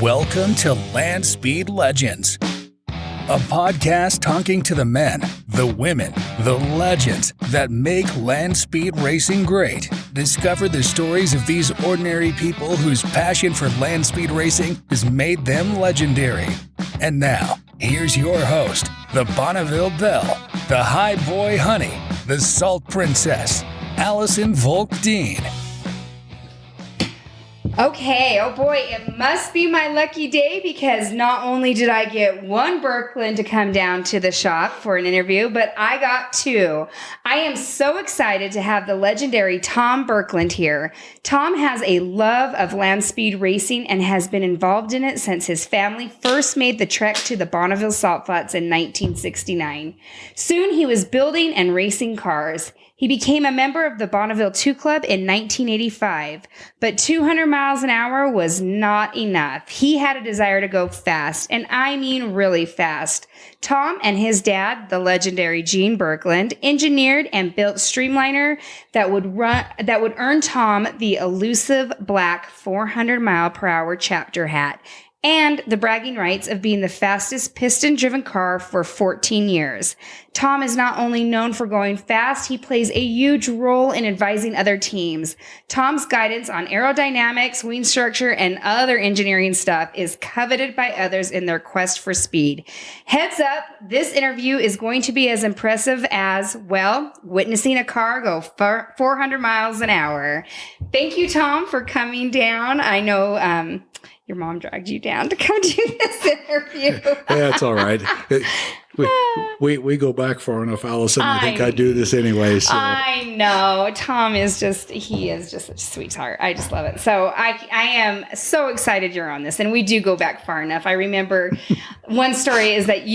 Welcome to Land Speed Legends, a podcast talking to the men, the women, the legends that make land speed racing great. Discover the stories of these ordinary people whose passion for land speed racing has made them legendary. And now, here's your host, the Bonneville Belle, the High Boy Honey, the Salt Princess, Allison Volk-Dean. Okay, oh boy, it must be my lucky day because not only did I get one Burkland to come down to the shop for an interview, but I got two. I am so excited to have the legendary Tom Burkland here. Tom has a love of land speed racing and has been involved in it since his family first made the trek to the Bonneville Salt Flats in 1969. Soon he was building and racing cars. He became a member of the Bonneville 2 Club in 1985, but 200 miles an hour was not enough. He had a desire to go fast, and I mean really fast. Tom and his dad, the legendary Gene Burkland, engineered and built streamliner that would earn Tom the elusive black 400-mile-per-hour chapter hat and the bragging rights of being the fastest piston-driven car for 14 years. Tom is not only known for going fast, he plays a huge role in advising other teams. Tom's guidance on aerodynamics, wing structure, and other engineering stuff is coveted by others in their quest for speed. Heads up, this interview is going to be as impressive as, well, witnessing a car go 400 miles an hour. Thank you, Tom, for coming down. I know your mom dragged you down to come do this interview. Yeah, it's all right. We go back far enough, Allison. I think I do this anyway. So. I know. Tom is just such a sweetheart. I just love it. So I am so excited you're on this. And we do go back far enough. I remember one story is that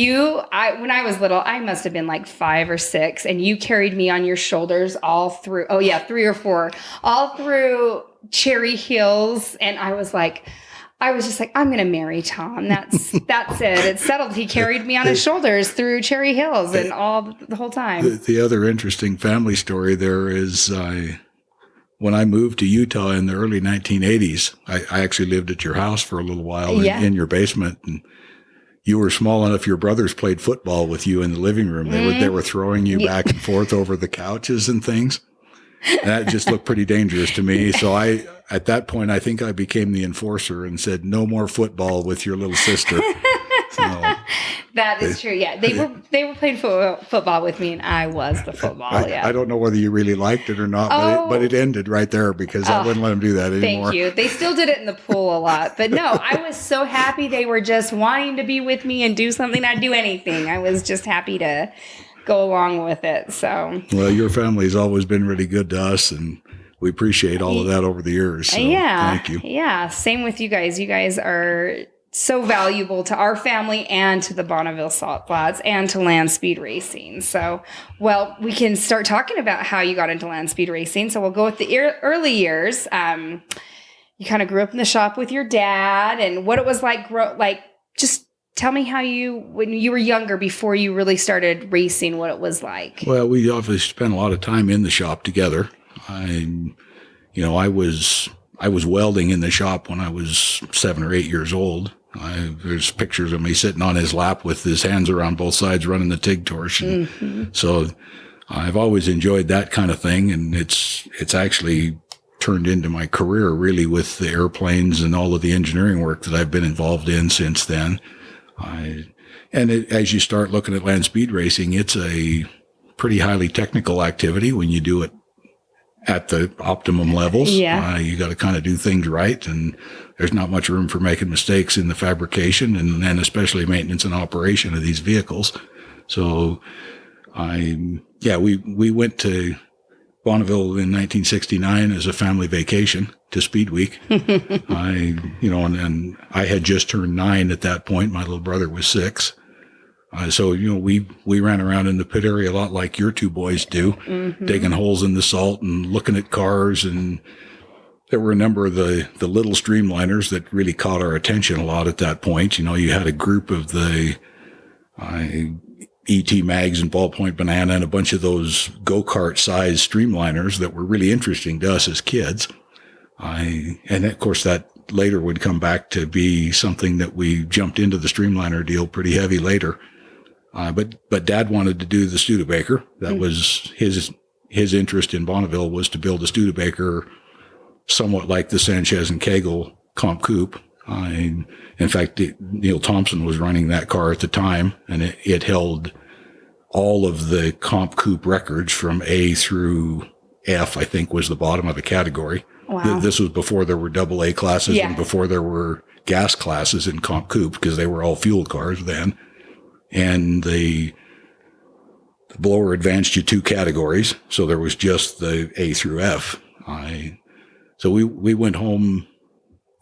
when I was little, I must have been like 5 or 6, and you carried me on your shoulders all through, 3 or 4, all through Cherry Hills. And I was just like, I'm going to marry Tom. That's it. It's settled. He carried me on his shoulders through Cherry Hills and all the whole time. The other interesting family story there is when I moved to Utah in the early 1980s, I actually lived at your house for a little while in your basement. And you were small enough. Your brothers played football with you in the living room. They were throwing you back and forth over the couches and things. And that just looked pretty dangerous to me. So at that point, I think I became the enforcer and said, no more football with your little sister. So, that is true. Yeah. They were playing football with me, and I was the football. I don't know whether you really liked it or not, but it ended right there because I wouldn't let them do that anymore. Thank you. They still did it in the pool a lot, but no, I was so happy they were just wanting to be with me and do something. I'd do anything. I was just happy to go along with it. So, well, your family's always been really good to us, and we appreciate all of that over the years. So thank you. Yeah. Same with you guys. You guys are so valuable to our family and to the Bonneville Salt Flats and to land speed racing. So, well, we can start talking about how you got into land speed racing. So we'll go with the early years. You kind of grew up in the shop with your dad, and what it was like, just tell me how when you were younger, before you really started racing, what it was like. Well, we obviously spent a lot of time in the shop together. I was welding in the shop when I was 7 or 8 years old. There's pictures of me sitting on his lap with his hands around both sides running the TIG torch. So I've always enjoyed that kind of thing. And it's actually turned into my career really with the airplanes and all of the engineering work that I've been involved in since then. As you start looking at land speed racing, it's a pretty highly technical activity when you do it at the optimum levels. Yeah. You got to kind of do things right, and there's not much room for making mistakes in the fabrication and then especially maintenance and operation of these vehicles. So we went to Bonneville in 1969 as a family vacation to Speed Week. And I had just turned 9 at that point. My little brother was 6. So we ran around in the pit area a lot like your two boys do, digging holes in the salt and looking at cars. And there were a number of the little streamliners that really caught our attention a lot at that point. You had a group of the E.T. Mags and Ballpoint Banana and a bunch of those go-kart size streamliners that were really interesting to us as kids. And of course that later would come back to be something that we jumped into the streamliner deal pretty heavy later. But Dad wanted to do the Studebaker. That was his interest in Bonneville, was to build a Studebaker somewhat like the Sanchez and Kegel Comp Coupe. In fact, Neil Thompson was running that car at the time, and it held all of the Comp Coupe records from A through F, I think, was the bottom of the category. Wow. This was before there were AA classes and before there were gas classes in Comp Coupe, because they were all fuel cars then. And the blower advanced you 2 categories, so there was just the A through F. So we went home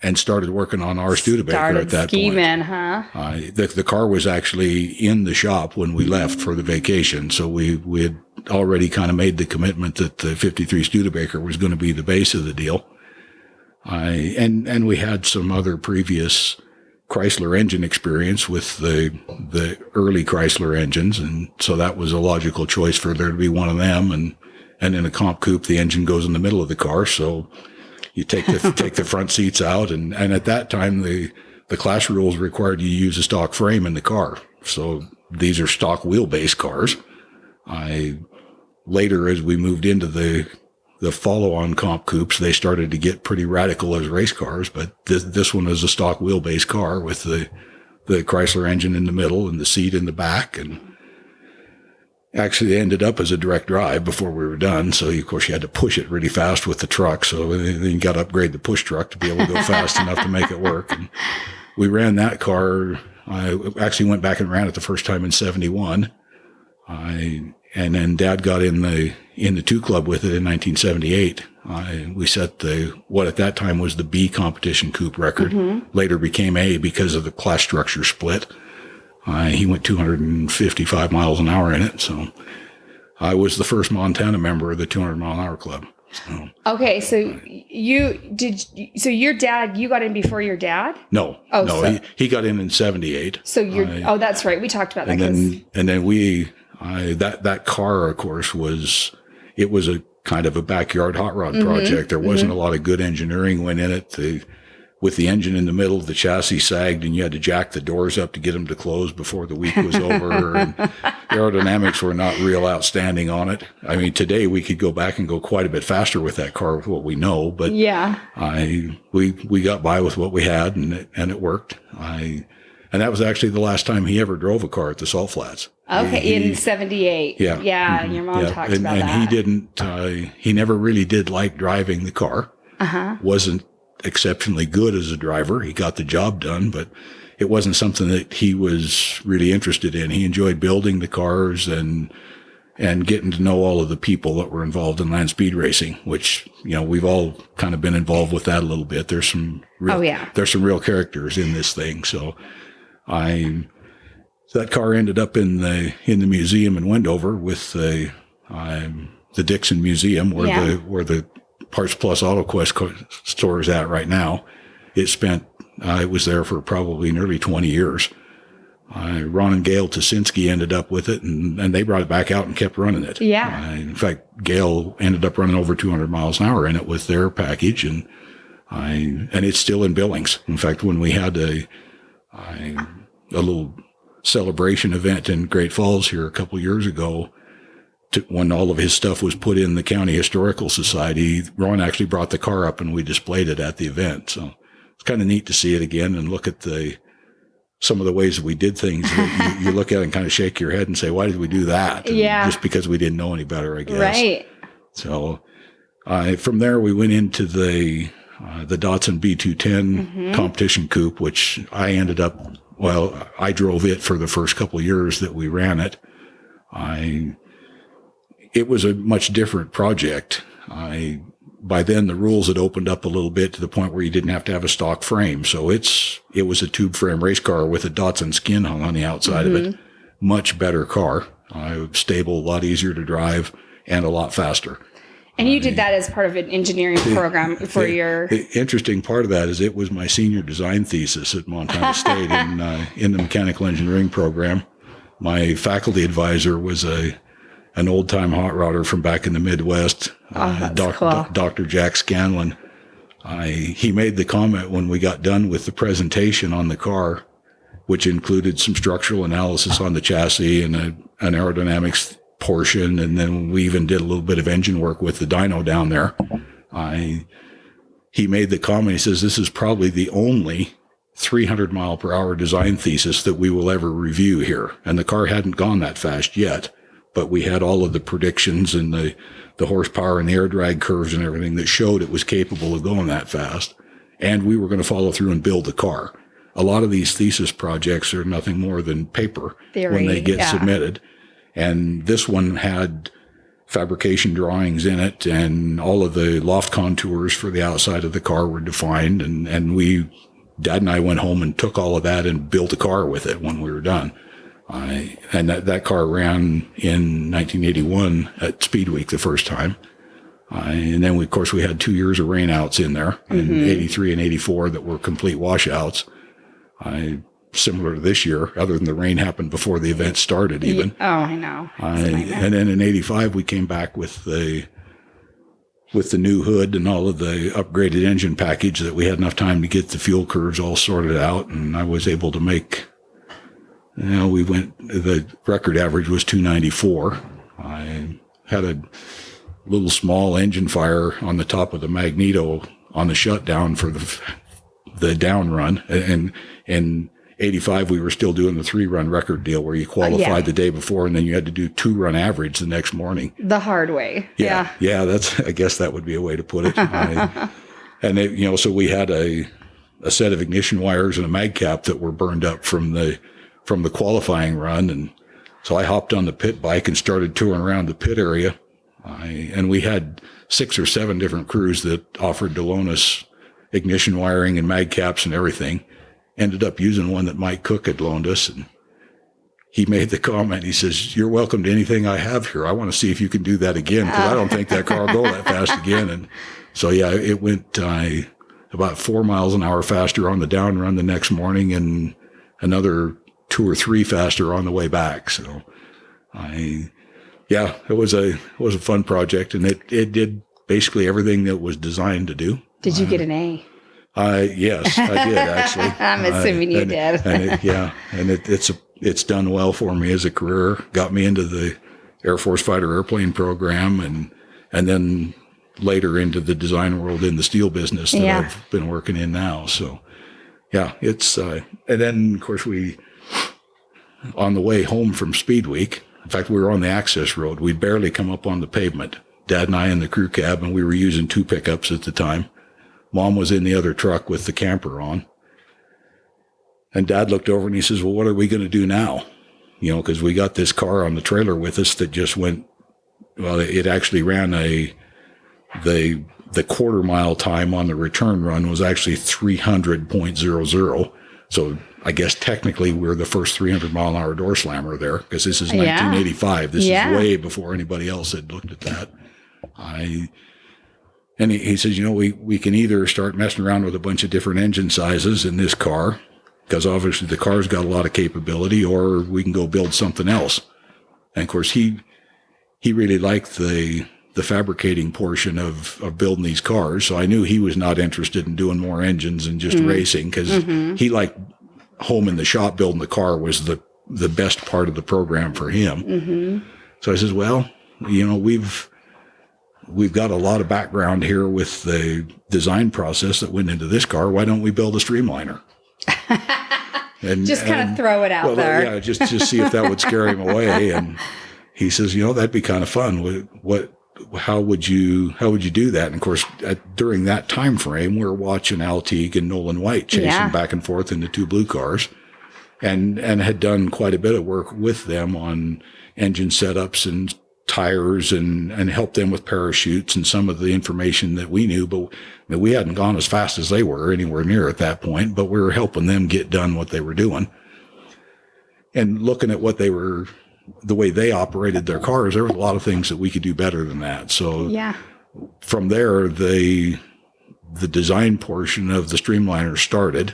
and started working on our Studebaker at that scheming, point. The car was actually in the shop when we left for the vacation, so we had already kind of made the commitment that the 53 Studebaker was going to be the base of the deal. And we had some other previous Chrysler engine experience with the early Chrysler engines, and so that was a logical choice for there to be one of them. And in a Comp Coupe, the engine goes in the middle of the car, so you take the front seats out, and at that time the class rules required you use a stock frame in the car. So these are stock wheelbase cars. Later, as we moved into the follow-on Comp Coupes, they started to get pretty radical as race cars, but this one is a stock wheelbase car with the Chrysler engine in the middle and the seat in the back, and actually ended up as a direct drive before we were done. So, of course, you had to push it really fast with the truck. So then you got to upgrade the push truck to be able to go fast enough to make it work. And we ran that car. I actually went back and ran it the first time in 71. And then Dad got in the 2 Club with it in 1978. We set what at that time was the B competition coupe record. Later became A because of the class structure split. He went 255 miles an hour in it. So I was the first Montana member of the 200 mile an hour club. So. Okay. So your dad, you got in before your dad? No. Oh, no. So, he got in 78. So that's right. We talked about that. And then that car, of course, was a kind of a backyard hot rod project. There wasn't a lot of good engineering went in it. With the engine in the middle, the chassis sagged, and you had to jack the doors up to get them to close before the week was over. And aerodynamics were not real outstanding on it. I mean, today we could go back and go quite a bit faster with that car with what we know, but we got by with what we had, and it worked. And that was actually the last time he ever drove a car at the Salt Flats. Okay, in 78. Yeah. Yeah, your mom talked about that. And he never really did like driving the car. Wasn't exceptionally good as a driver. He got the job done, but it wasn't something that he was really interested in. He enjoyed building the cars and getting to know all of the people that were involved in land speed racing, which, we've all kind of been involved with that a little bit. There's some real characters in this thing. So that car ended up in the museum in Wendover with the Dixon Museum where the Parts Plus AutoQuest store is at right now. It was there for probably nearly 20 years. Ron and Gail Tasinski ended up with it, and they brought it back out and kept running it. Yeah. In fact, Gail ended up running over 200 miles an hour in it with their package, and it's still in Billings. In fact, when we had a little celebration event in Great Falls here a couple years ago, when all of his stuff was put in the County Historical Society, Ron actually brought the car up and we displayed it at the event. So it's kind of neat to see it again and look at some of the ways that we did things. You look at it and kind of shake your head and say, why did we do that? And just because we didn't know any better, I guess. Right. So from there, we went into the Datsun B210 competition coupe, which I drove it for the first couple of years that we ran it. It was a much different project. By then the rules had opened up a little bit to the point where you didn't have to have a stock frame. So it was a tube frame race car with a Datsun skin hung on the outside of it. Much better car. Stable, a lot easier to drive, and a lot faster. And you did that as part of an engineering program for The interesting part of that is it was my senior design thesis at Montana State in the mechanical engineering program. My faculty advisor was an old-time hot rodder from back in the Midwest, Cool. Dr. Jack Scanlon. He made the comment when we got done with the presentation on the car, which included some structural analysis on the chassis and an aerodynamics portion. And then we even did a little bit of engine work with the dyno down there. He made the comment, he says, this is probably the only 300 mile per hour design thesis that we will ever review here. And the car hadn't gone that fast yet, but we had all of the predictions and the horsepower and the air drag curves and everything that showed it was capable of going that fast. And we were going to follow through and build the car. A lot of these thesis projects are nothing more than paper theory, when they get submitted. And this one had fabrication drawings in it, and all of the loft contours for the outside of the car were defined. And Dad and I went home and took all of that and built a car with it when we were done. And that car ran in 1981 at Speed Week the first time. And then, of course, we had 2 years of rainouts in there, in 83 and 84 that were complete washouts. Similar to this year, other than the rain happened before the event started even. Oh, I know. And then in 85, we came back with the new hood and all of the upgraded engine package that we had enough time to get the fuel curves all sorted out. And I was able to make, the record average was 294. I had a little small engine fire on the top of the magneto on the shutdown for the down run. And in 85, we were still doing the 3-run record deal where you qualified the day before and then you had to do 2-run average the next morning. The hard way. Yeah. Yeah. I guess that would be a way to put it. So we had a set of ignition wires and a mag cap that were burned up from the qualifying run. And so I hopped on the pit bike and started touring around the pit area. And we had 6 or 7 different crews that offered to loan us ignition wiring and mag caps and everything. Ended up using one that Mike Cook had loaned us, and he made the comment. He says, "You're welcome to anything I have here. I want to see if you can do that again, because I don't think that car will go that fast again." And so, it went about 4 miles an hour faster on the down run the next morning, and another 2 or 3 faster on the way back. So, it was a fun project, and it did basically everything that was designed to do. Did you get an A? Yes, I did actually. I'm assuming you did. It's done well for me as a career. Got me into the Air Force fighter airplane program, and then later into the design world in the steel business that I've been working in now. So, it's and then of course on the way home from Speed Week. In fact, we were on the access road. We'd barely come up on the pavement. Dad and I in the crew cab, and we were using 2 pickups at the time. Mom was in the other truck with the camper on. And Dad looked over and he says, "Well, what are we going to do now?" Because we got this car on the trailer with us that just went, it actually ran the quarter mile time on the return run was actually 300.00. So I guess technically we're the first 300 mile an hour door slammer there, because this is 1985. This is way before anybody else had looked at that. And he says, we can either start messing around with a bunch of different engine sizes in this car, because obviously the car's got a lot of capability, or we can go build something else. And of course, he really liked the fabricating portion of building these cars. So I knew he was not interested in doing more engines and just racing, because he liked home in the shop building the car was the best part of the program for him. So I says, well, we've got a lot of background here with the design process that went into this car. Why don't we build a streamliner? And just kind of throw it out there. Yeah, just see if that would scare him away. And he says, that'd be kind of fun. How would you do that? And of course, during that time frame, we're watching Al Teague and Nolan White chasing back and forth in the 2 blue cars, and had done quite a bit of work with them on engine setups and tires and help them with parachutes and some of the information that we knew, but we hadn't gone as fast as they were anywhere near at that point, but we were helping them get done what they were doing. And looking at the way they operated their cars, there was a lot of things that we could do better than that. So from there, the design portion of the streamliner started.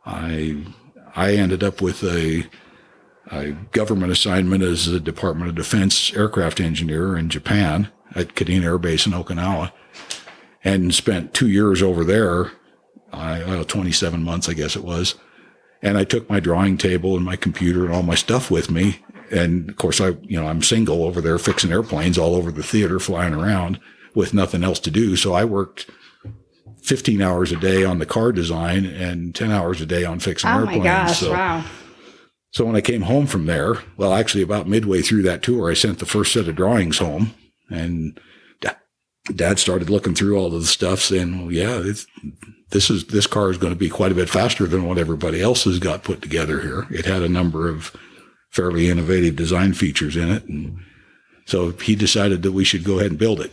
I ended up with a government assignment as a Department of Defense aircraft engineer in Japan at Kadena Air Base in Okinawa. and spent 2 years over there, 27 months, I guess it was. And I took my drawing table and my computer and all my stuff with me. And of course, I'm single over there fixing airplanes all over the theater, flying around with nothing else to do. So I worked 15 hours a day on the car design and 10 hours a day on fixing airplanes. Oh my gosh, wow. So when I came home from there, well, actually about midway through that tour, I sent the first set of drawings home, and Dad started looking through all of the stuff saying, well, yeah, this car is going to be quite a bit faster than what everybody else has got put together here. It had a number of fairly innovative design features in it. And so he decided that we should go ahead and build it.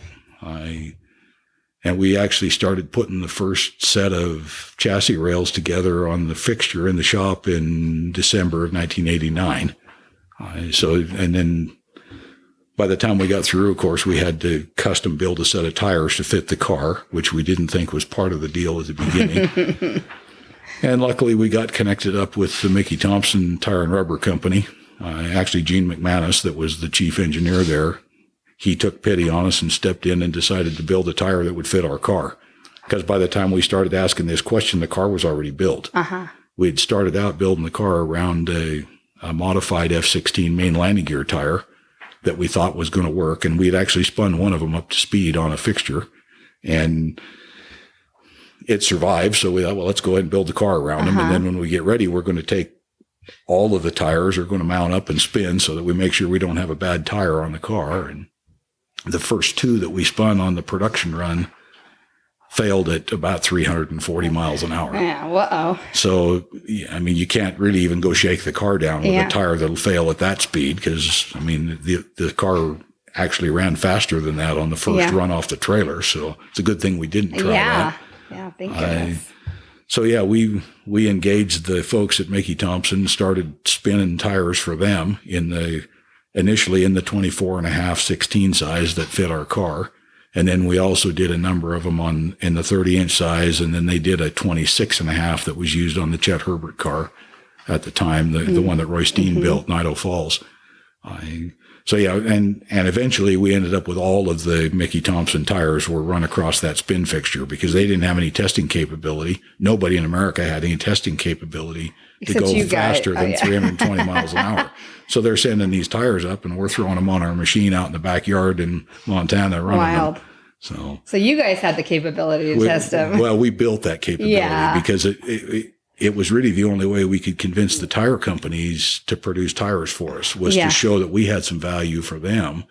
And we actually started putting the first set of chassis rails together on the fixture in the shop in December of 1989. And then by the time we got through, of course, we had to custom build a set of tires to fit the car, which we didn't think was part of the deal at the beginning. And luckily, we got connected up with the Mickey Thompson Tire and Rubber Company. Actually, Gene McManus, that was the chief engineer there, he took pity on us and stepped in and decided to build a tire that would fit our car. Because by the time we started asking this question, the car was already built. We had started out building the car around a modified F-16 main landing gear tire that we thought was going to work. And we had actually spun one of them up to speed on a fixture. And it survived. So we thought, well, let's go ahead and build the car around them. And then when we get ready, we're going to take all of the tires, are going to mount up and spin so that we make sure we don't have a bad tire on the car. And the first two that we spun on the production run failed at about 340 miles an hour. Yeah, whoa. So, I mean, you can't really even go shake the car down with a tire that'll fail at that speed because, I mean, the car actually ran faster than that on the first run off the trailer. So it's a good thing we didn't try that. Yeah, thank goodness. So, yeah, we engaged the folks at Mickey Thompson, started spinning tires for them initially in the 24.5, 16 size that fit our car. And then we also did a number of them in the 30-inch size, and then they did a 26.5 that was used on the Chet Herbert car at the time, the one that Roy Steen built in Idaho Falls. So yeah, and eventually we ended up with all of the Mickey Thompson tires were run across that spin fixture because they didn't have any testing capability. Nobody in America had any testing capability to go faster than 320 miles an hour. So they're sending these tires up, and we're throwing them on our machine out in the backyard in Montana running them. So you guys had the capability to test them. Well, we built that capability because it was really the only way we could convince the tire companies to produce tires for us was to show that we had some value for them.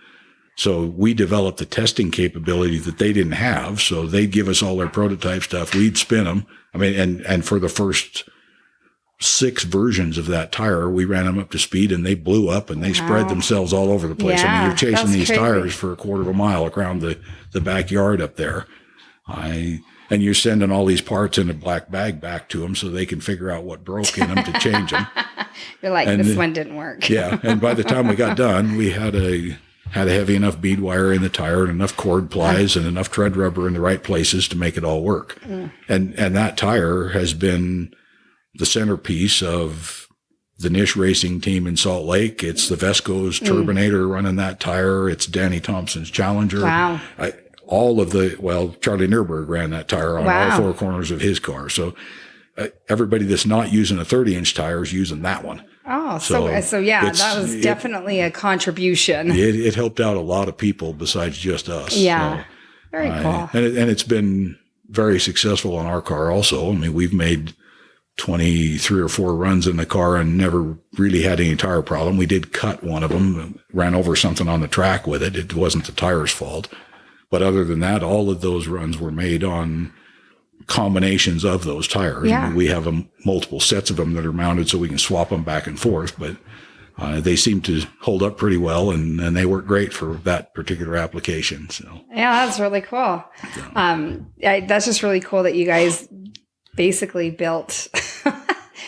So we developed the testing capability that they didn't have. So they'd give us all their prototype stuff. We'd spin them. I mean, and for the first 6 versions of that tire, we ran them up to speed and they blew up and they spread themselves all over the place. I mean, you're chasing these tires for a quarter of a mile around the backyard up there. And you're sending all these parts in a black bag back to them so they can figure out what broke in them to change them. You're like, this one didn't work. Yeah. And by the time we got done, we had a heavy enough bead wire in the tire and enough cord plies and enough tread rubber in the right places to make it all work. And that tire has been the centerpiece of the Nish racing team in Salt Lake. It's the Vesco's Turbinator running that tire. It's Danny Thompson's Challenger. Wow. Charlie Nierberg ran that tire on all 4 corners of his car. So everybody that's not using a 30-inch tire is using that one. Oh, so yeah, that was definitely a contribution. It helped out a lot of people besides just us. Yeah. So, very cool. And it's been very successful on our car also. I mean, we've made 23 or 4 runs in the car and never really had any tire problem. We did cut one of them, ran over something on the track with it. It wasn't the tire's fault. But other than that, all of those runs were made on combinations of those tires. Yeah. I mean, we have multiple sets of them that are mounted so we can swap them back and forth. But they seem to hold up pretty well, and they work great for that particular application. So yeah, that's really cool. That's just really cool that you guys basically built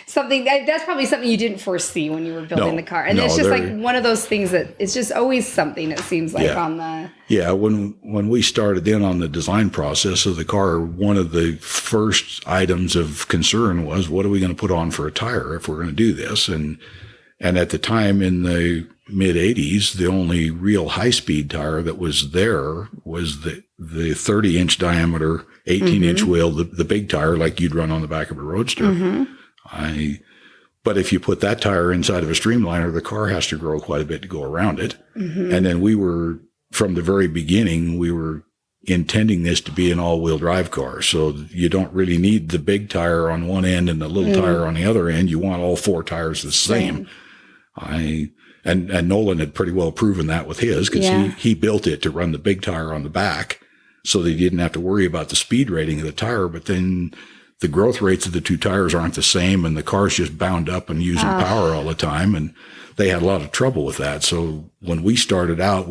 something that's probably something you didn't foresee when you were building the car. And it's just like one of those things that it's just always something, it seems like, on the... Yeah, when we started in on the design process of the car, one of the first items of concern was, what are we going to put on for a tire if we're going to do this? And at the time in the mid-'80s, the only real high-speed tire that was there was the the 30-inch diameter, 18-inch wheel, the big tire like you'd run on the back of a Roadster. But if you put that tire inside of a streamliner, the car has to grow quite a bit to go around it. And then from the very beginning, we were intending this to be an all-wheel drive car. So you don't really need the big tire on one end and the little tire on the other end. You want all 4 tires the same. And Nolan had pretty well proven that with his, because he built it to run the big tire on the back so that he didn't have to worry about the speed rating of the tire. But then the growth rates of the 2 tires aren't the same, and the car's just bound up and using power all the time. And they had a lot of trouble with that. So when we started out,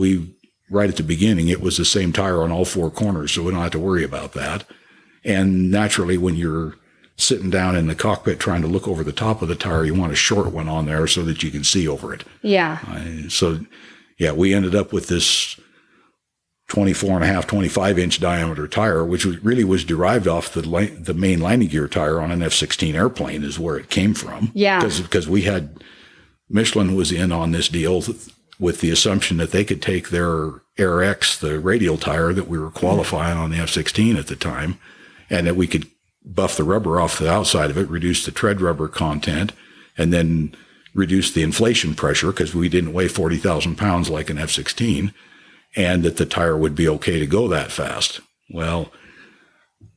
right at the beginning, it was the same tire on all 4 corners, so we don't have to worry about that. And naturally, when you're sitting down in the cockpit trying to look over the top of the tire, you want a short one on there so that you can see over it. Yeah. We ended up with this 24.5, 25-inch diameter tire, which really was derived off the main landing gear tire on an F-16 airplane is where it came from. Yeah. Because Michelin was in on this deal with the assumption that they could take their Air X, the radial tire that we were qualifying on the F-16 at the time, and that we could buff the rubber off the outside of it, reduce the tread rubber content, and then reduce the inflation pressure because we didn't weigh 40,000 pounds like an F-16, and that the tire would be okay to go that fast. Well,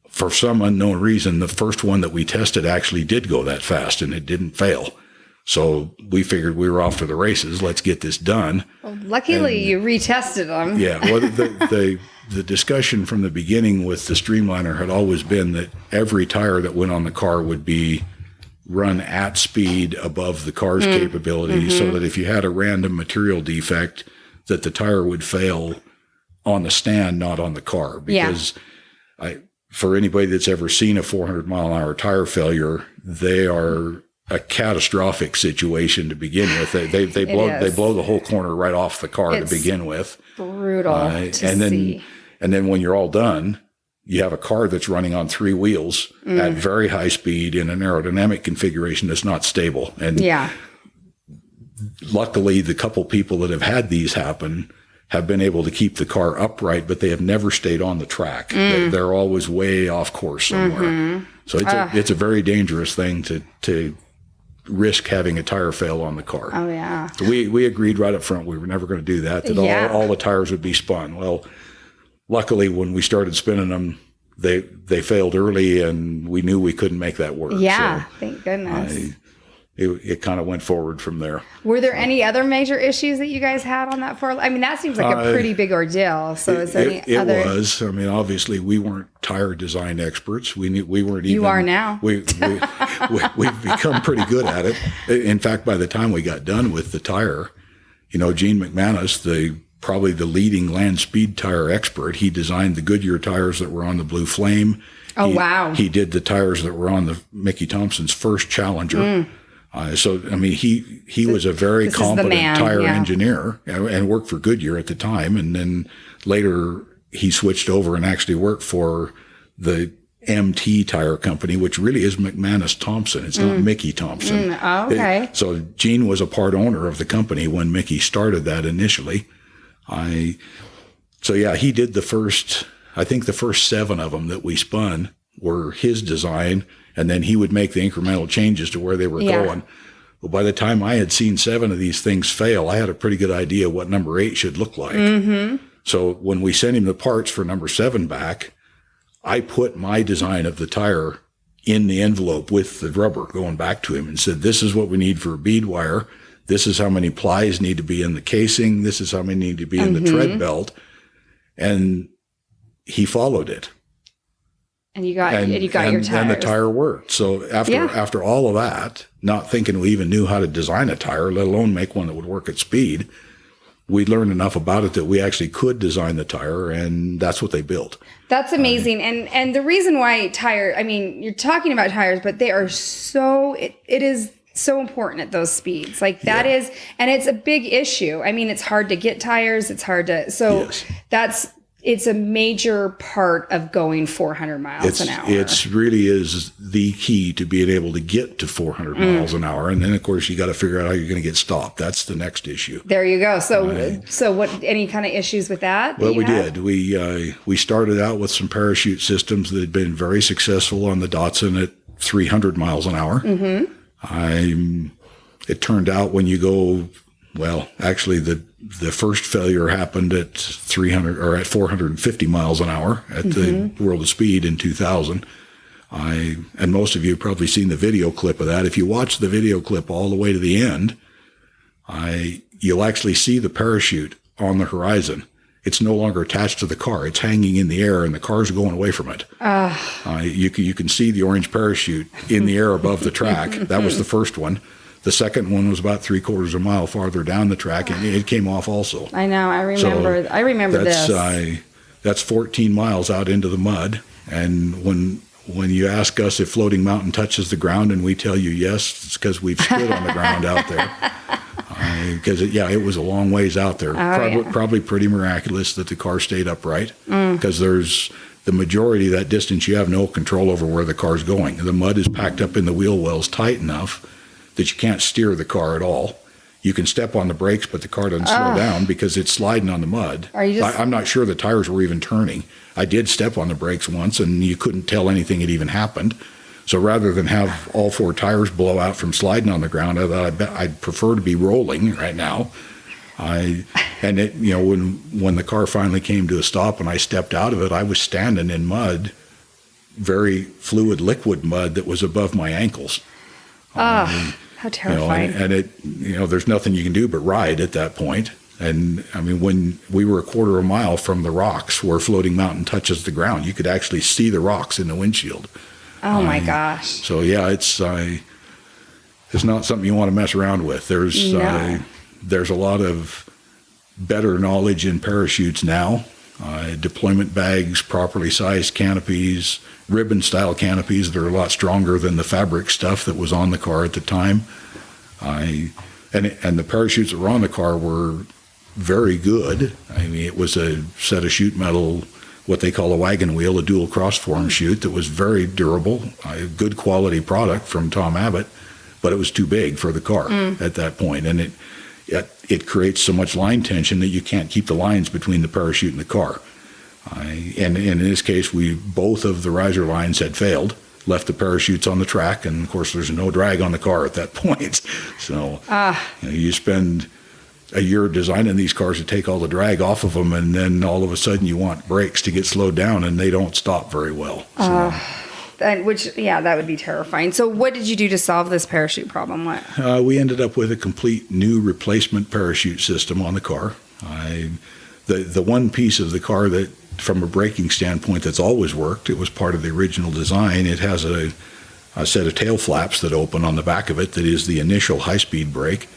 for some unknown reason, the first one that we tested actually did go that fast, and it didn't fail. So we figured we were off to the races. Let's get this done. Well, luckily, you retested them. Yeah. Well, the discussion from the beginning with the streamliner had always been that every tire that went on the car would be run at speed above the car's capability, so that if you had a random material defect, that the tire would fail on the stand, not on the car. Because for anybody that's ever seen a 400-mile-an-hour tire failure, they are a catastrophic situation to begin with. They blow the whole corner right off the car to begin with. Brutal to see. And then when you're all done, you have a car that's running on 3 wheels at very high speed in an aerodynamic configuration that's not stable. And luckily, the couple people that have had these happen have been able to keep the car upright, but they have never stayed on the track. They're always way off course somewhere. So it's a very dangerous thing to risk having a tire fail on the car. Oh, yeah. So we agreed right up front we were never going to do that, all the tires would be spun. Well, luckily, when we started spinning them, they failed early, and we knew we couldn't make that work. Yeah, so thank goodness. It kind of went forward from there. Were there any other major issuers that you guys had on that 4? I mean, that seems like a pretty big ordeal. So is there any other? It was. I mean, obviously, we weren't tire design experts. We weren't even. You are now. We've become pretty good at it. In fact, by the time we got done with the tire, Gene McManus, probably the leading land speed tire expert, he designed the Goodyear tires that were on the Blue Flame. Wow. He did the tires that were on the Mickey Thompson's first Challenger. So, I mean, he was a very competent tire engineer and worked for Goodyear at the time. And then later he switched over and actually worked for the MT tire company, which really is McManus Thompson. It's not Mickey Thompson. Okay. So Gene was a part owner of the company when Mickey started that initially. He did the first 7 of them that we spun were his design. And then he would make the incremental changes to where they were going. Well, by the time I had seen 7 of these things fail, I had a pretty good idea what number 8 should look like. So when we sent him the parts for number 7 back, I put my design of the tire in the envelope with the rubber going back to him and said, this is what we need for a bead wire. This is how many plies need to be in the casing. This is how many need to be in the tread belt. And he followed it. And you got your tires. And the tire worked. So after all of that, not thinking we even knew how to design a tire, let alone make one that would work at speed, we learned enough about it that we actually could design the tire, and that's what they built. That's amazing. And the reason why you're talking about tires, but they are it is so important at those speeds. Like that is, and it's a big issue. I mean, it's hard to get tires. It's hard to, it's a major part of going 400 miles an hour. It really is the key to being able to get to 400 miles an hour. And then, of course, you got to figure out how you're going to get stopped. That's the next issue. There you go. So what? Any kind of issues with that? Well, we did. We started out with some parachute systems that had been very successful on the Datsun at 300 miles an hour. It turned out when you go, well, actually the first failure happened at 300 or at 450 miles an hour at the World of Speed in 2000. And most of you have probably seen the video clip of that. If you watch the video clip all the way to the end, you'll actually see the parachute on the horizon. It's no longer attached to the car. It's hanging in the air, and the car's going away from it. You can see the orange parachute in the air above the track. That was the first one. The second one was about 3/4 of a mile farther down the track, and it came off also. I know. I remember this. That's 14 miles out into the mud. And when you ask us if floating mountain touches the ground, and we tell you yes, it's because we've stood on the ground out there. Because it was a long ways out there. Probably pretty miraculous that the car stayed upright. Because there's the majority of that distance, you have no control over where the car's going. The mud is packed up in the wheel wells tight enough that you can't steer the car at all. You can step on the brakes, but the car doesn't slow down because it's sliding on the mud. I'm not sure the tires were even turning. I did step on the brakes once, and you couldn't tell anything had even happened. So rather than have all 4 tires blow out from sliding on the ground, I thought I'd prefer to be rolling right now. When the car finally came to a stop and I stepped out of it, I was standing in mud, very fluid liquid mud that was above my ankles. How terrifying. There's nothing you can do but ride at that point. And I mean, when we were 1/4 of a mile from the rocks where Floating Mountain touches the ground, you could actually see the rocks in the windshield. Oh my gosh. So yeah, it's not something you want to mess around with. There's a lot of better knowledge in parachutes now. Deployment bags, properly sized canopies, ribbon-style canopies that are a lot stronger than the fabric stuff that was on the car at the time. And the parachutes that were on the car were very good. I mean, it was a set of sheet metal, what they call a wagon wheel, a dual cross-form chute that was very durable, a good quality product from Tom Abbott, but it was too big for the car at that point. And it creates so much line tension that you can't keep the lines between the parachute and the car. And in this case, both of the riser lines had failed, left the parachutes on the track, and of course there's no drag on the car at that point. So you spend a year designing these cars to take all the drag off of them, and then all of a sudden you want brakes to get slowed down, and they don't stop very well. So. That would be terrifying. So what did you do to solve this parachute problem? We ended up with a complete new replacement parachute system on the car. The one piece of the car that, from a braking standpoint, that's always worked, it was part of the original design. It has a set of tail flaps that open on the back of it that is the initial high-speed brake.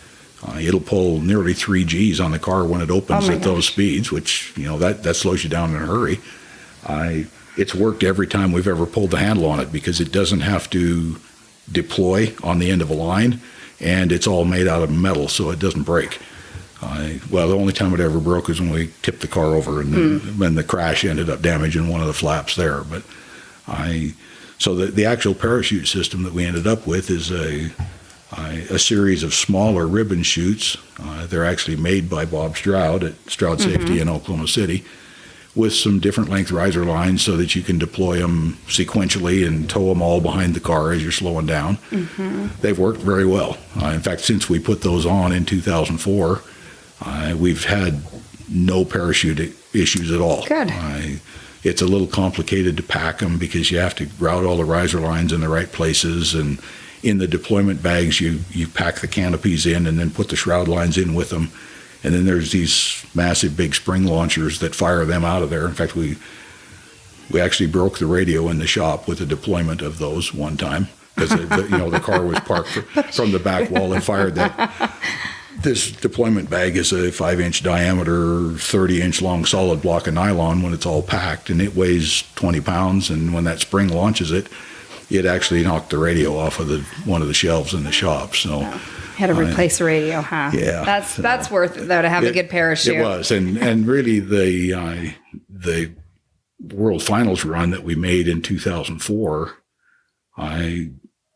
It'll pull nearly 3 Gs on the car when it opens at those speeds, which, that slows you down in a hurry. It's worked every time we've ever pulled the handle on it because it doesn't have to deploy on the end of a line, and it's all made out of metal, so it doesn't break. The only time it ever broke is when we tipped the car over, and then the crash ended up damaging one of the flaps there. But so the actual parachute system that we ended up with is a series of smaller ribbon chutes. They're actually made by Bob Stroud at Stroud Safety in Oklahoma City, with some different length riser lines so that you can deploy them sequentially and tow them all behind the car as you're slowing down. They've worked very well. In fact, since we put those on in 2004, we've had no parachute issues at all. Good. It's a little complicated to pack them because you have to route all the riser lines in the right places, and in the deployment bags you pack the canopies in and then put the shroud lines in with them. And then there's these massive big spring launchers that fire them out of there. In fact, we actually broke the radio in the shop with a deployment of those one time because the car was parked from the back wall and fired that. This deployment bag is a 5-inch diameter, 30-inch long solid block of nylon when it's all packed, and it weighs 20 pounds. And when that spring launches it, it actually knocked the radio off of one of the shelves in the shop. So had to replace the radio, huh? Yeah. That's worth it, though, to have a good parachute. It was. And really the World Finals run that we made in 2004,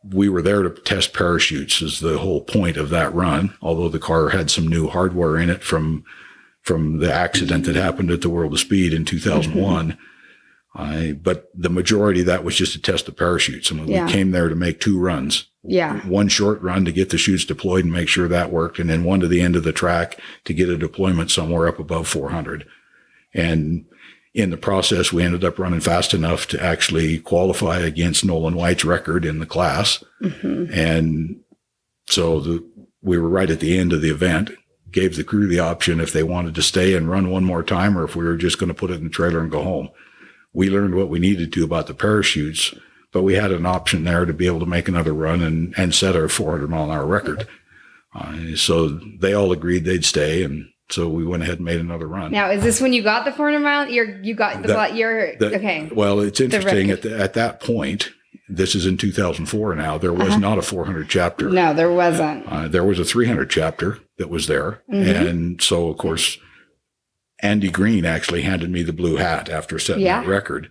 we were there to test parachutes is the whole point of that run, although the car had some new hardware in it from the accident that happened at the World of Speed in 2001. But the majority of that was just to test the parachutes. I mean, we came there to make 2 runs. Yeah. One short run to get the chutes deployed and make sure that worked, and then one to the end of the track to get a deployment somewhere up above 400. And in the process, we ended up running fast enough to actually qualify against Nolan White's record in the class. And so we were right at the end of the event, gave the crew the option if they wanted to stay and run one more time or if we were just going to put it in the trailer and go home. We learned what we needed to about the parachutes, but we had an option there to be able to make another run and set our 400-mile-an-hour record. So they all agreed they'd stay, and so we went ahead and made another run. Now, is this when you got the 400-mile? You got okay. Well, it's interesting. At that point, this is in 2004 now, there was not a 400 chapter. No, there wasn't. There was a 300 chapter that was there. And so, of course, Andy Green actually handed me the blue hat after setting that record.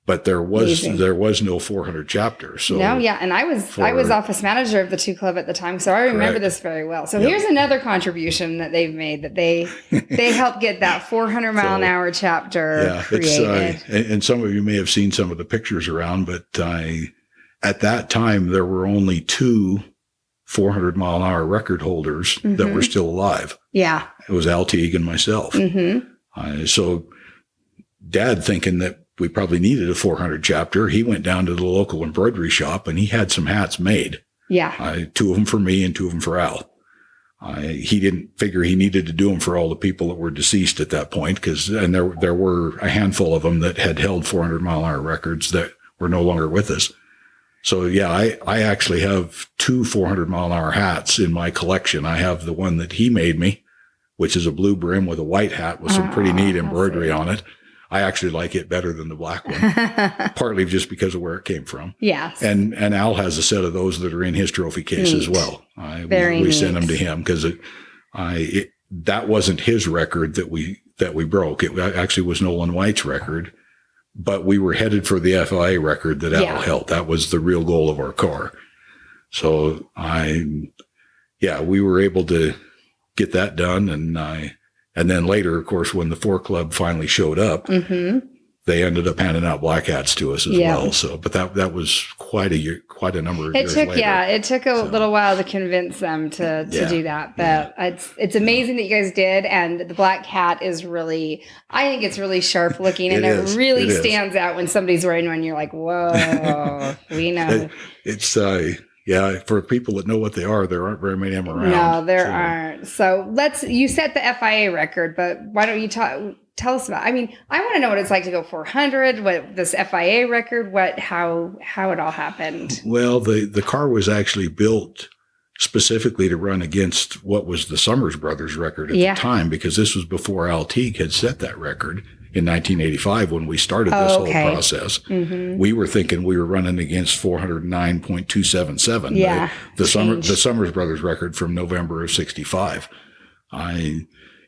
But there was no 400 chapter. So and I was office manager of the 2 Club at the time, so I remember this very well. So here's another contribution that they've made, that they helped get that 400-mile-an-hour chapter created. And some of you may have seen some of the pictures around, but at that time there were only 2 400-mile-an-hour record holders that were still alive. Yeah, it was Al Teague and myself. So Dad, thinking that we probably needed a 400 chapter, he went down to the local embroidery shop and he had some hats made. Yeah. 2 of them for me and 2 of them for Al. He didn't figure he needed to do them for all the people that were deceased at that point, and there were a handful of them that had held 400-mile-an-hour records that were no longer with us. So I actually have 2 400-mile-an-hour hats in my collection. I have the one that he made me, which is a blue brim with a white hat with some pretty neat embroidery on it. I actually like it better than the black one, partly just because of where it came from. Yes. And Al has a set of those that are in his trophy case as well. We sent them to him because that wasn't his record that we broke. It actually was Nolan White's record, but we were headed for the FIA record that Al held. That was the real goal of our car. So we were able to get that done, and then later, of course, when the 4 Club finally showed up, they ended up handing out black hats to us as well. So, but that was quite a number of years later. It took a little while to convince them to do that. But it's amazing that you guys did. And the black hat is I think it's really sharp looking, and it really stands out when somebody's wearing one. You're like, whoa, we know. For people that know what they are, there aren't very many of them around. No, there aren't. So you set the FIA record, but why don't you tell us about, I want to know what it's like to go 400, what this FIA record, how it all happened. Well, the car was actually built specifically to run against what was the Summers Brothers record at the time, because this was before Al Teague had set that record. In 1985, when we started this whole process, we were thinking we were running against 409.277, the Summers Brothers record from November of 65.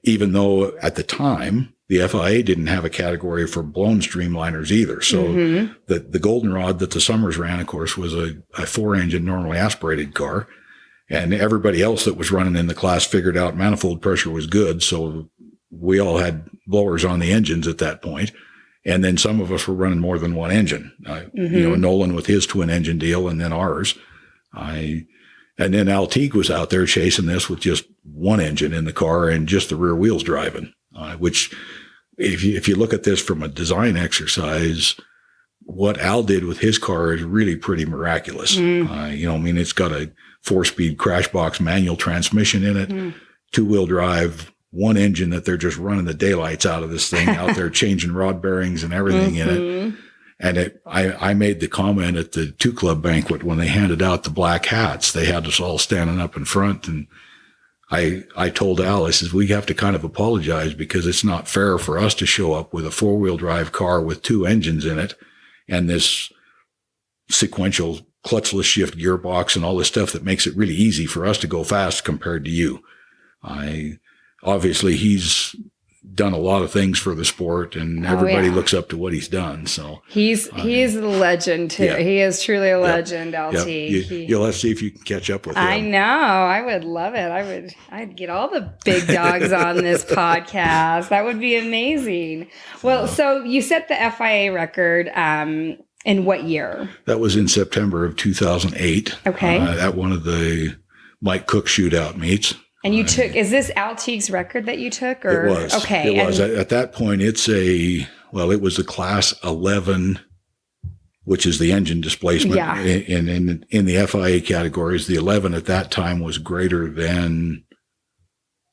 Even though at the time, the FIA didn't have a category for blown streamliners either. So the goldenrod that the Summers ran, of course, was a 4-engine normally aspirated car. And everybody else that was running in the class figured out manifold pressure was good. So we all had blowers on the engines at that point. And then some of us were running more than one engine. Nolan with his twin engine deal, and then ours. And then Al Teague was out there chasing this with just one engine in the car and just the rear wheels driving, which if you look at this from a design exercise, what Al did with his car is really pretty miraculous. It's got a 4-speed crash box manual transmission in it, 2-wheel drive, one engine that they're just running the daylights out of this thing out there, changing rod bearings and everything in it. And I made the comment at the 2 Club banquet when they handed out the black hats, they had us all standing up in front. And I told Al, I says, we have to kind of apologize because it's not fair for us to show up with a 4-wheel drive car with 2 engines in it and this sequential clutchless shift gearbox and all this stuff that makes it really easy for us to go fast compared to you. Obviously he's done a lot of things for the sport, and everybody looks up to what he's done. So he's a legend too. Yeah. He is truly a legend, LT. You'll have to see if you can catch up with him. I know. I would love it. I'd get all the big dogs on this podcast. That would be amazing. Well, so you set the FIA record in what year? That was in September of 2008. Okay. At one of the Mike Cook shootout meets. And you took, is this Altique's record that you took? Or? It was. Okay. It was. At that point, it was a class 11, which is the engine displacement. Yeah. In the FIA categories, the 11 at that time was greater than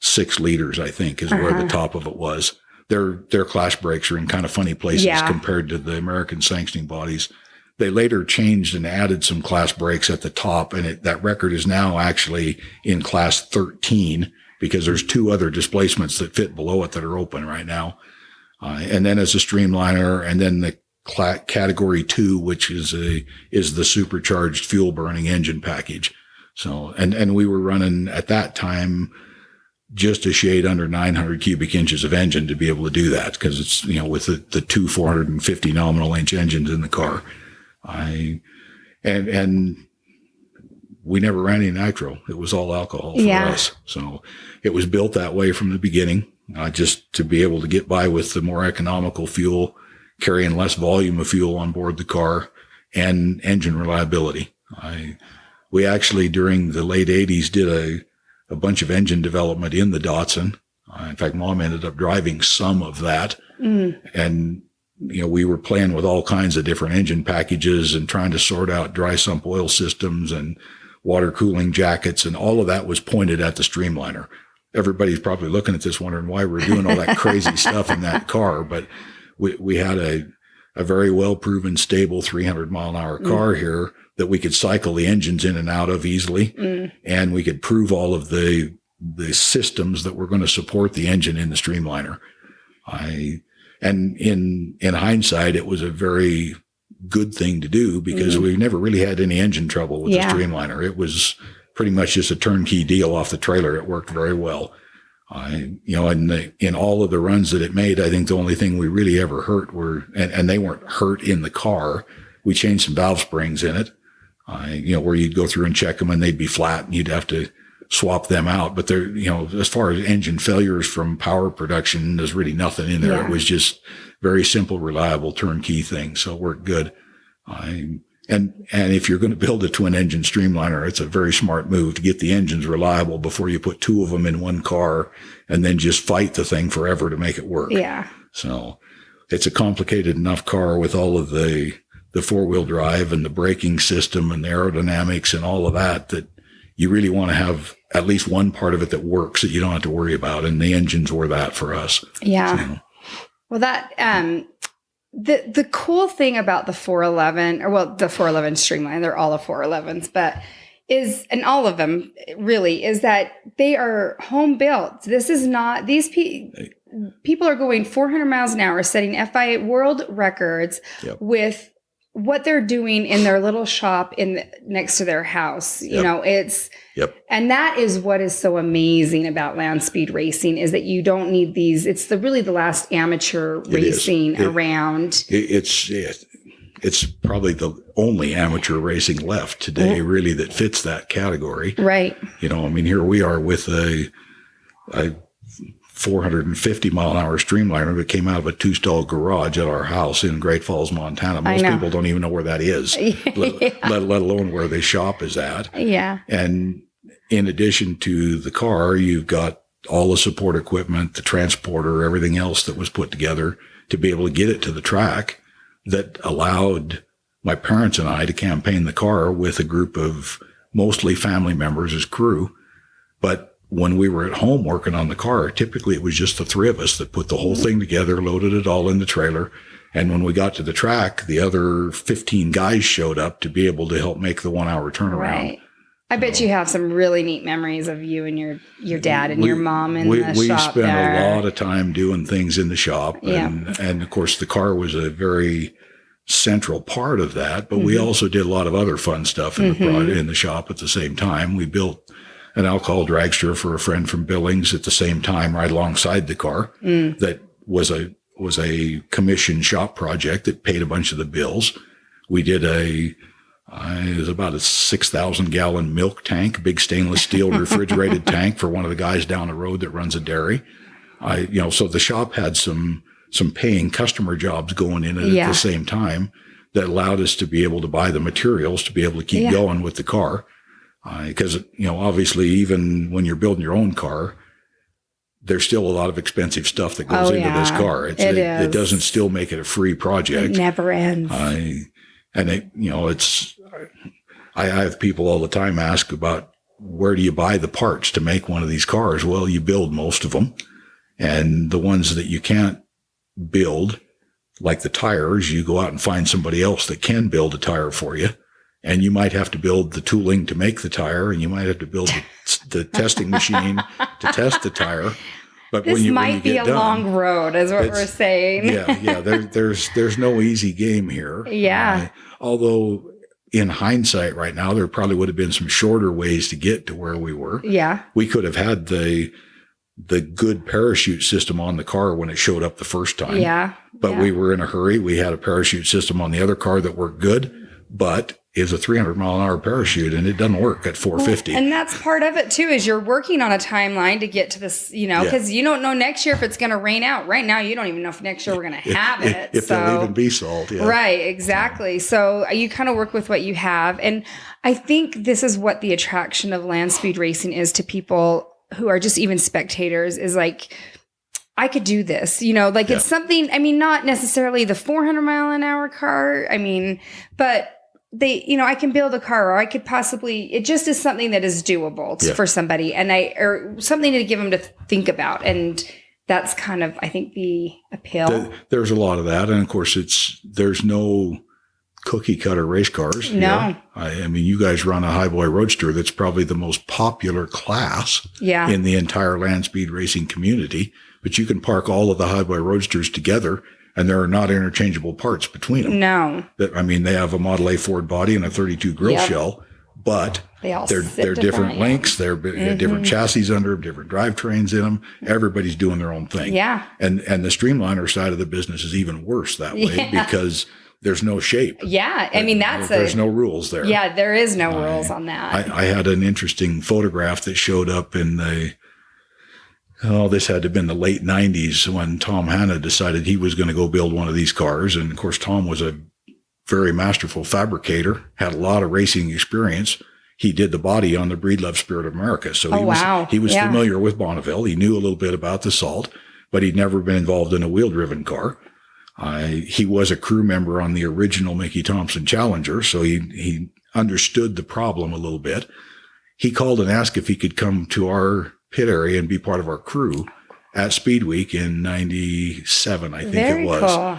6 liters, I think, is where the top of it was. Their class breaks are in kind of funny places compared to the American sanctioning bodies. They later changed and added some class breaks at the top, and that record is now actually in class 13 because there's 2 other displacements that fit below it that are open right now. And then as a streamliner, and then the category 2, which is the supercharged fuel burning engine package. So, and we were running at that time just a shade under 900 cubic inches of engine to be able to do that, because it's, with the 2 450 nominal inch engines in the car. And we never ran any nitro. It was all alcohol for us. So it was built that way from the beginning, just to be able to get by with the more economical fuel, carrying less volume of fuel on board the car, and engine reliability. We actually, during the late 80s, did a bunch of engine development in the Datsun. In fact, Mom ended up driving some of that. And we were playing with all kinds of different engine packages and trying to sort out dry sump oil systems and water cooling jackets, and all of that was pointed at the streamliner. Everybody's probably looking at this wondering why we're doing all that crazy stuff in that car, but we had a very well proven, stable 300 mile an hour car here that we could cycle the engines in and out of easily, and we could prove all of the systems that were going to support the engine in the streamliner. And in hindsight, it was a very good thing to do because we never really had any engine trouble with the streamliner. It was pretty much just a turnkey deal off the trailer. It worked very well. In all of the runs that it made, I think the only thing we really ever hurt and they weren't hurt in the car. We changed some valve springs in it, where you'd go through and check them and they'd be flat and you'd have to swap them out. But there, as far as engine failures from power production, there's really nothing in there. Yeah. It was just very simple, reliable turnkey thing. So it worked good. And if you're going to build a twin engine streamliner, it's a very smart move to get the engines reliable before you put 2 of them in one car and then just fight the thing forever to make it work. Yeah. So it's a complicated enough car with all of the 4-wheel drive and the braking system and the aerodynamics and all of that you really want to have at least one part of it that works that you don't have to worry about. And the engines were that for us. Yeah. So. Well, that, the cool thing about the 411, the 411 streamline, they're all the 411s, but and all of them really, is that they are home built. This is not, people are going 400 miles an hour, setting FIA world records with what they're doing in their little shop next to their house. And that is what is so amazing about land speed racing, is that you don't need these. It's really the last amateur racing around. It's probably the only amateur racing left today, really, that fits that category. Right. Here we are with a 450 mile an hour streamliner that came out of a 2-stall garage at our house in Great Falls, Montana. Most people don't even know where that is, let alone where the shop is at. Yeah. And in addition to the car, you've got all the support equipment, the transporter, everything else that was put together to be able to get it to the track, that allowed my parents and I to campaign the car with a group of mostly family members as crew. But when we were at home working on the car, typically it was just the 3 of us that put the whole thing together, loaded it all in the trailer. And when we got to the track, the other 15 guys showed up to be able to help make the 1-hour turnaround. Right. I bet you have some really neat memories of you and your dad and your mom in the shop. We spent a lot of time doing things in the shop. And of course, the car was a very central part of that, but we also did a lot of other fun stuff in the shop at the same time. We built an alcohol dragster for a friend from Billings at the same time, right alongside the car. That was a commission shop project that paid a bunch of the bills. We did it was about a 6,000 gallon milk tank, big stainless steel refrigerated tank for one of the guys down the road that runs a dairy. So the shop had some paying customer jobs going in it at the same time that allowed us to be able to buy the materials to be able to keep going with the car. Because, obviously, even when you're building your own car, there's still a lot of expensive stuff that goes into this car. It doesn't still make it a free project. It never ends. I have people all the time ask about where do you buy the parts to make one of these cars? Well, you build most of them. And the ones that you can't build, like the tires, you go out and find somebody else that can build a tire for you. And you might have to build the tooling to make the tire, and you might have to build the testing machine to test the tire. But this might be a long road, is what we're saying. There's no easy game here. Yeah. Although in hindsight right now, there probably would have been some shorter ways to get to where we were. Yeah. We could have had the good parachute system on the car when it showed up the first time. Yeah. But we were in a hurry. We had a parachute system on the other car that worked good, but it was a 300 mile an hour parachute and it doesn't work at 450. And that's part of it too, is you're working on a timeline to get to this, because you don't know next year if it's going to rain out. Right now, you don't even know if next year we're going to have it. If there'll even be salt. Yeah. Right, exactly. So you kind of work with what you have. And I think this is what the attraction of land speed racing is to people who are just even spectators, is like, I could do this, it's something, not necessarily the 400 mile an hour car. But I can build a car, or I could possibly, it just is something that is doable for somebody, or something to give them to think about. And that's kind of, I think, the appeal. There's a lot of that. And of course there's no cookie cutter race cars. No. You guys run a highboy roadster that's probably the most popular class in the entire land speed racing community, but you can park all of the highboy roadsters together and there are not interchangeable parts between them. No. They have a Model A Ford body and a 32 grill shell, but they're different lengths. They're different chassis under them, different drivetrains in them. Everybody's doing their own thing. Yeah. And the streamliner side of the business is even worse that way because there's no shape. Yeah. There's no rules there. Yeah, there is no rules on that. I had an interesting photograph that showed up in this had to have been the late 90s when Tom Hanna decided he was going to go build one of these cars. And of course, Tom was a very masterful fabricator, had a lot of racing experience. He did the body on the Breedlove Spirit of America. So he was familiar with Bonneville. He knew a little bit about the salt, but he'd never been involved in a wheel-driven car. He was a crew member on the original Mickey Thompson Challenger, so he understood the problem a little bit. He called and asked if he could come to our pit area and be part of our crew at Speed Week in 97, I think it was. Cool.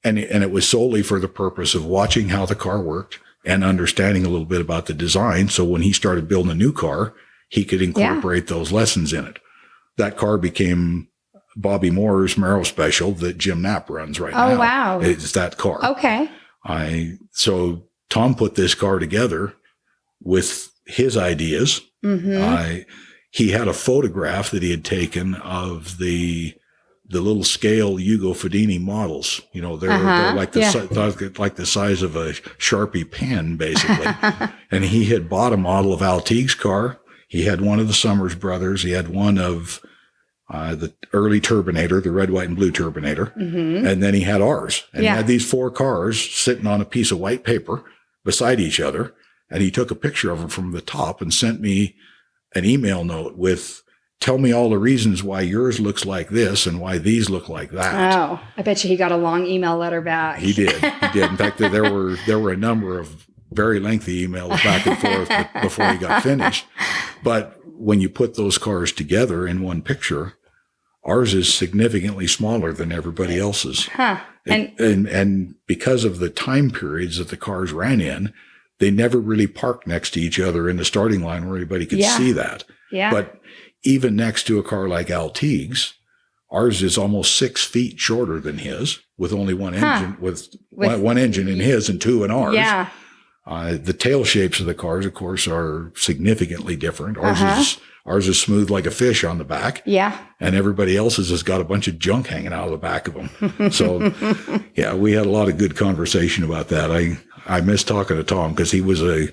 And it was solely for the purpose of watching how the car worked and understanding a little bit about the design. So when he started building a new car, he could incorporate those lessons in it. That car became Bobby Moore's Marrow Special that Jim Knapp runs right now. Oh, wow. It's that car. Okay. So Tom put this car together with his ideas. Mm-hmm. He had a photograph that he had taken of the little scale Ugo Fedini models. They're like the size of a Sharpie pen, basically. And he had bought a model of Altigue's car. He had one of the Summers brothers. He had one of the early Turbinator, the red, white, and blue Turbinator. Mm-hmm. And then he had ours. And he had these 4 cars sitting on a piece of white paper beside each other. And he took a picture of them from the top and sent me an email note with, tell me all the reasons why yours looks like this and why these look like that. Oh, I bet you he got a long email letter back. He did. In fact, there were a number of very lengthy emails back and forth before he got finished. But when you put those cars together in one picture, ours is significantly smaller than everybody else's. Huh. And because of the time periods that the cars ran in, they never really parked next to each other in the starting line where anybody could see that. Yeah. But even next to a car like Altigue's, ours is almost 6 feet shorter than his. with only one engine, with one engine in his and two in ours. Yeah. The tail shapes of the cars, of course, are significantly different. Ours is smooth like a fish on the back. Yeah. And everybody else's has got a bunch of junk hanging out of the back of them. So, yeah, we had a lot of good conversation about that. I miss talking to Tom because he was a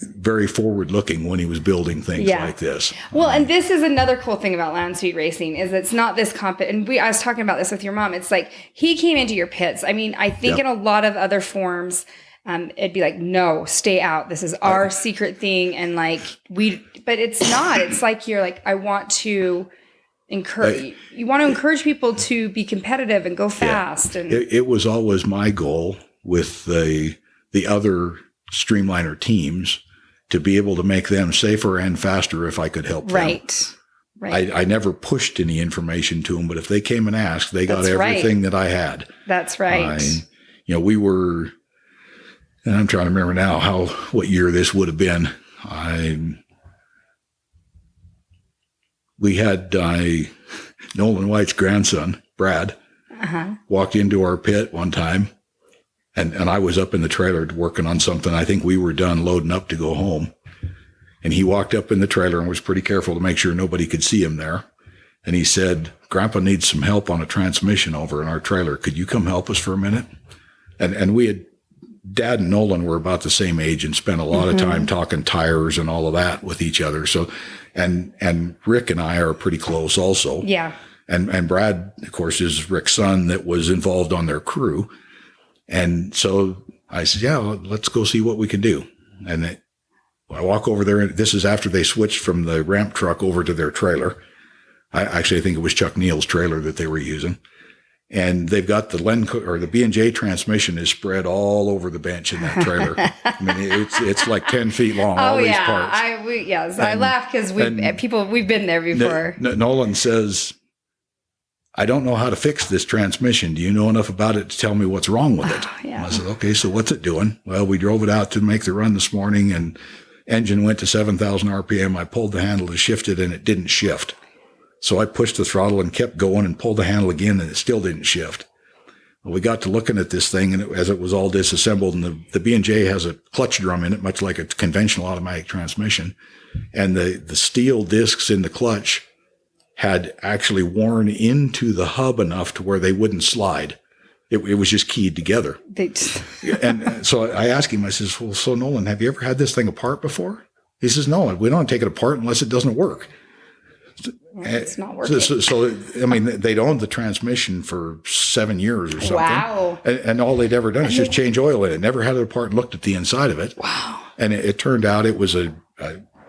very forward-looking when he was building things like this. Well, and this is another cool thing about land speed racing is it's not this and I was talking about this with your mom. It's like he came into your pits. I mean, I think in a lot of other forms, it'd be like, no, stay out. This is our secret thing. And like but it's not. It's like you're like, I want to encourage. You want to encourage people to be competitive and go fast. And it was always my goal with the other streamliner teams to be able to make them safer and faster if I could help them. Right. I never pushed any information to them, but if they came and asked, they got everything that I had. That's right. We were, and I'm trying to remember now what year this would have been. We had Nolan White's grandson, Brad, walked into our pit one time. And I was up in the trailer working on something. I think we were done loading up to go home. And he walked up in the trailer and was pretty careful to make sure nobody could see him there. And he said, Grandpa needs some help on a transmission over in our trailer. Could you come help us for a minute? And Dad and Nolan were about the same age and spent a lot of time talking tires and all of that with each other. So, and Rick and I are pretty close also. Yeah. And Brad, of course, is Rick's son that was involved on their crew. And so I said, yeah, let's go see what we can do. And I walk over there, and this is after they switched from the ramp truck over to their trailer. I think it was Chuck Neal's trailer that they were using. And they've got the B&J transmission is spread all over the bench in that trailer. I mean, it's like 10 feet long, all these parts. I laugh because we've been there before. Nolan says, I don't know how to fix this transmission. Do you know enough about it to tell me what's wrong with it? I said, okay, so what's it doing? Well, we drove it out to make the run this morning and engine went to 7,000 RPM. I pulled the handle to shift it and it didn't shift. So I pushed the throttle and kept going and pulled the handle again and it still didn't shift. Well, we got to looking at this thing and as it was all disassembled, and the B&J has a clutch drum in it, much like a conventional automatic transmission. And the steel discs in the clutch had actually worn into the hub enough to where they wouldn't slide. It was just keyed together. And so I asked him, I says, well, so Nolan, have you ever had this thing apart before? He says, no, we don't take it apart unless it doesn't work. It's not working. So I mean, they'd owned the transmission for 7 years or something. Wow. And all they'd ever done is just change oil in it. Never had it apart and looked at the inside of it. Wow. And it turned out it was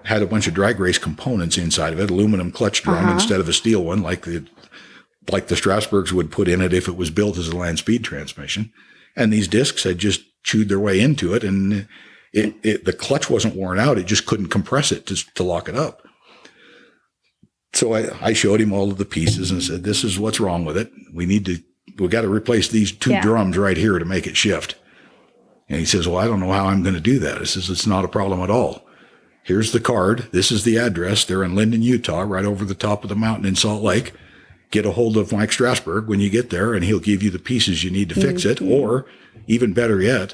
had a bunch of drag race components inside of it, aluminum clutch drum instead of a steel one, like the Strasburgs would put in it if it was built as a land speed transmission. And these discs had just chewed their way into it, and the clutch wasn't worn out. It just couldn't compress it to lock it up. So I showed him all of the pieces and said, this is what's wrong with it. We got to replace these two drums right here to make it shift. And he says, well, I don't know how I'm going to do that. I says, it's not a problem at all. Here's the card. This is the address. They're in Linden, Utah, right over the top of the mountain in Salt Lake. Get a hold of Mike Strasburg when you get there, and he'll give you the pieces you need to fix it. Or, even better yet,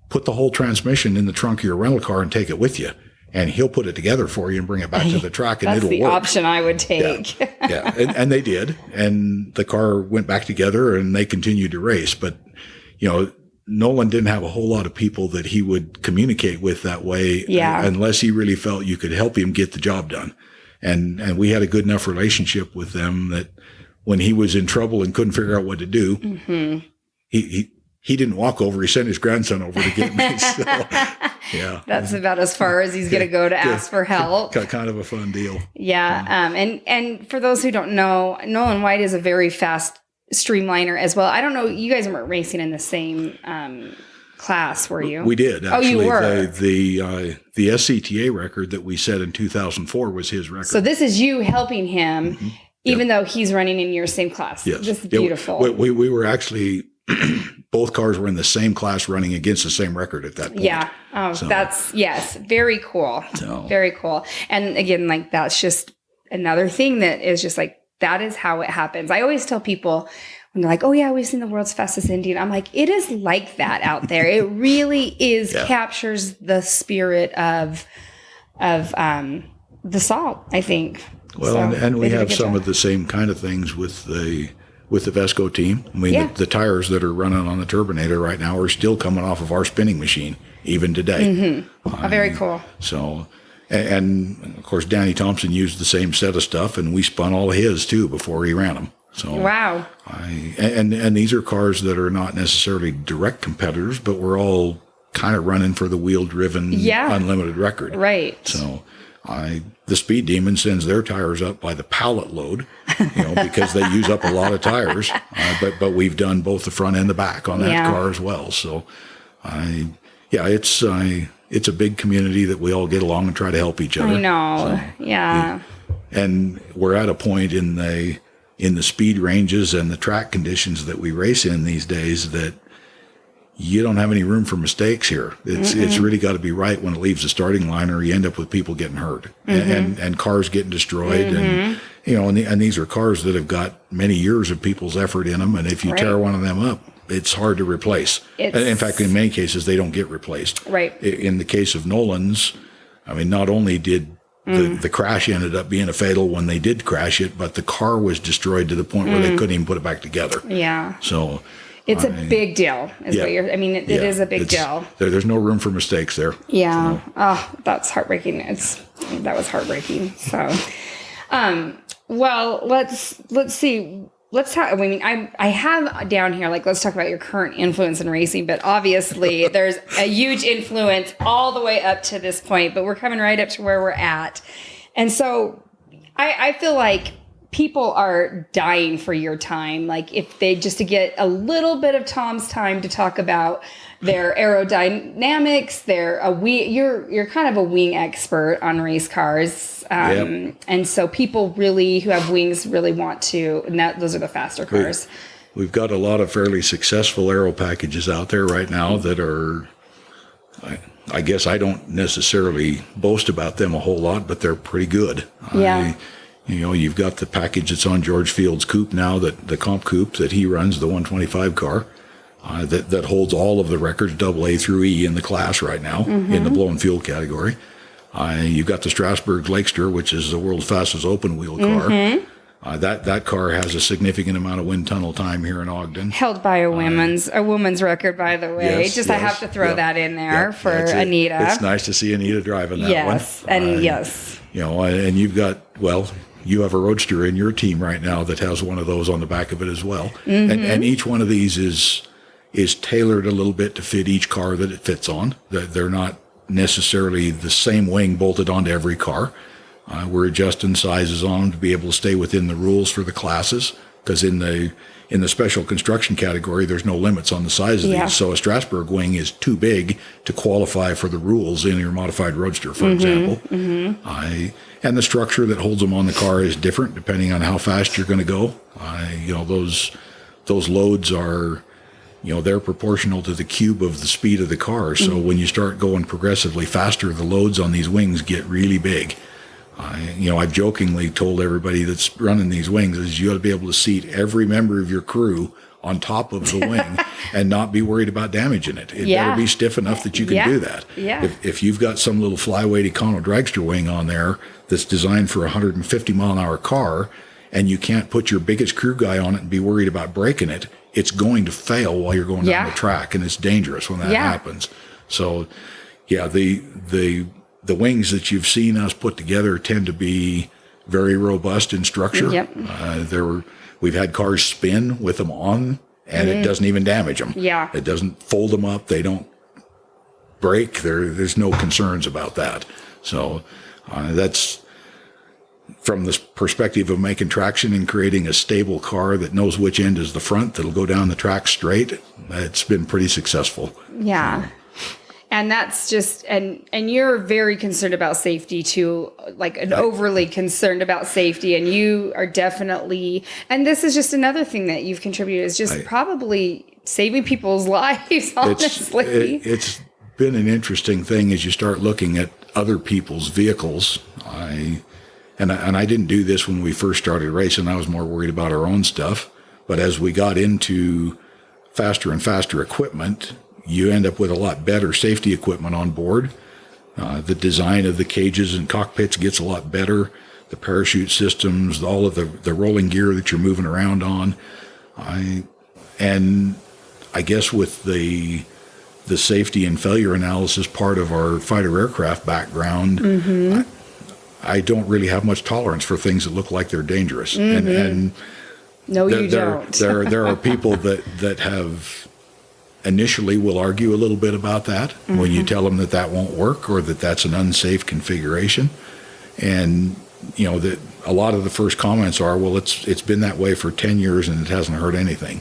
put the whole transmission in the trunk of your rental car and take it with you. And he'll put it together for you and bring it back to the track, and it'll work. That's the option I would take. Yeah. And they did. And the car went back together, and they continued to race. But, Nolan didn't have a whole lot of people that he would communicate with that way unless he really felt you could help him get the job done. And we had a good enough relationship with them that when he was in trouble and couldn't figure out what to do, he didn't walk over. He sent his grandson over to get me. So, yeah. That's about as far as he's going to go to ask for help. Kind of a fun deal. Yeah. And for those who don't know, Nolan White is a very fast streamliner as well. I don't know. You guys weren't racing in the same class, were you? We did. Actually. Oh, you were. The SCTA record that we set in 2004 was his record. So this is you helping him, even though he's running in your same class. Yes. This is beautiful. We were actually both cars were in the same class running against the same record at that point. Yeah. Oh, so, very cool. Very cool. And again, like that's just another thing that is just like, that is how it happens. I always tell people when they're like, oh yeah, we've seen the world's fastest Indian. I'm like, it is like that out there. It really is captures the spirit of the salt, I think. Well, so, and we have some of the same kind of things with the Vesco team. I mean, the tires that are running on the turbinator right now are still coming off of our spinning machine, even today. Very cool. So, and of course, Danny Thompson used the same set of stuff, and we spun all his too before he ran them. So, wow. And these are cars that are not necessarily direct competitors, but we're all kind of running for the wheel-driven unlimited record. Right. So, the Speed Demon sends their tires up by the pallet load, because they use up a lot of tires. But we've done both the front and the back on that car as well. So, it's a big community that we all get along and try to help each other. I know. So, and we're at a point in the speed ranges and the track conditions that we race in these days that you don't have any room for mistakes here. It's really got to be right when it leaves the starting line, or you end up with people getting hurt and cars getting destroyed. And and these are cars that have got many years of people's effort in them. And if you tear one of them up, it's hard to replace. In fact, in many cases, they don't get replaced. Right. In the case of Nolan's, I mean, not only did the crash ended up being a fatal when they did crash it, but the car was destroyed to the point where they couldn't even put it back together. Yeah. So it's a big deal. Is what you're. I mean, it is a big deal. There's no room for mistakes there. Yeah. So. Oh, that's heartbreaking. That was heartbreaking. So, well, let's see. Let's talk. I mean, I have down here, like, let's talk about your current influence in racing, but obviously there's a huge influence all the way up to this point, but we're coming right up to where we're at. And so I feel like people are dying for your time. Like, if they just to get a little bit of Tom's time to talk about their aerodynamics, you're kind of a wing expert on race cars. And so people really who have wings really want to, and those are the faster cars. We've got a lot of fairly successful aero packages out there right now that are, I guess I don't necessarily boast about them a whole lot, but they're pretty good. Yeah. You've got the package that's on George Field's coupe now, the comp coupe that he runs, the 125 car, that holds all of the records, AA through E in the class right now, in the blown fuel category. You've got the Strasbourg Lakester, which is the world's fastest open wheel car. That car has a significant amount of wind tunnel time here in Ogden. Held by a woman's record, by the way. Yes, I have to throw that in there for Anita. It's nice to see Anita driving that one. Yes. And you've got, you have a Roadster in your team right now that has one of those on the back of it as well. And each one of these is tailored a little bit to fit each car that it fits on. They're not necessarily the same wing bolted onto every car. We're adjusting sizes on them to be able to stay within the rules for the classes, because in the special construction category, there's no limits on the size of these. So a Strasbourg wing is too big to qualify for the rules in your modified Roadster, for example. And the structure that holds them on the car is different depending on how fast you're going to go. Those loads are, they're proportional to the cube of the speed of the car. So when you start going progressively faster, the loads on these wings get really big. I've jokingly told everybody that's running these wings is you ought to be able to seat every member of your crew on top of the wing and not be worried about damaging it. It better be stiff enough that you can do that. If you've got some little flyweight Econo dragster wing on there that's designed for a 150 mile an hour car, and you can't put your biggest crew guy on it and be worried about breaking it, it's going to fail while you're going down the track, and it's dangerous when that happens. So, the wings that you've seen us put together tend to be very robust in structure. We've had cars spin with them on, and it doesn't even damage them. It doesn't fold them up. They don't break. There's no concerns about that. So that's from the perspective of making traction and creating a stable car that knows which end is the front, that'll go down the track straight. It's been pretty successful. And that's just, and you're very concerned about safety too, like overly concerned about safety. And you are definitely, and this is just another thing that you've contributed, is just probably saving people's lives, honestly. It's been an interesting thing as you start looking at other people's vehicles. And I didn't do this when we first started racing. I was more worried about our own stuff. But as we got into faster and faster equipment, you end up with a lot better safety equipment on board. The design of the cages and cockpits gets a lot better. The parachute systems, all of the rolling gear that you're moving around on. And I guess with the safety and failure analysis part of our fighter aircraft background, I don't really have much tolerance for things that look like they're dangerous. And no, you don't. there are people that have initially will argue a little bit about that when you tell them that won't work or that's an unsafe configuration. And, you know, that a lot of the first comments are, well, it's been that way for 10 years and it hasn't hurt anything.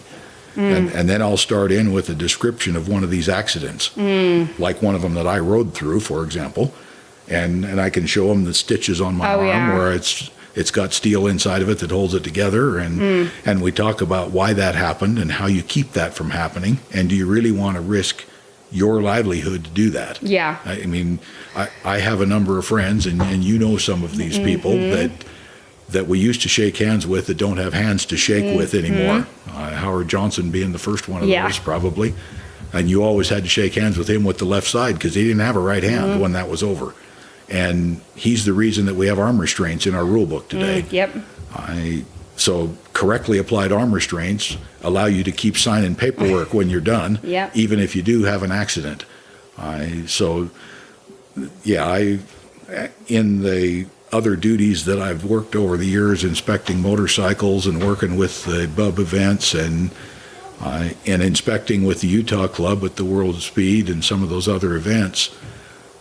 And then I'll start in with a description of one of these accidents, like one of them that I rode through, for example, and I can show them the stitches on my arm where it's got steel inside of it that holds it together, and we talk about why that happened and how you keep that from happening, and do you really want to risk your livelihood to do that? Yeah. I mean, I have a number of friends, and you know some of these people that we used to shake hands with that don't have hands to shake with anymore. Howard Johnson being the first one of those, probably. And you always had to shake hands with him with the left side because he didn't have a right hand when that was over. And he's the reason that we have arm restraints in our rule book today. So correctly applied arm restraints allow you to keep signing paperwork when you're done, even if you do have an accident. In the other duties that I've worked over the years, inspecting motorcycles and working with the BUB events and inspecting with the Utah Club at the World of Speed and some of those other events,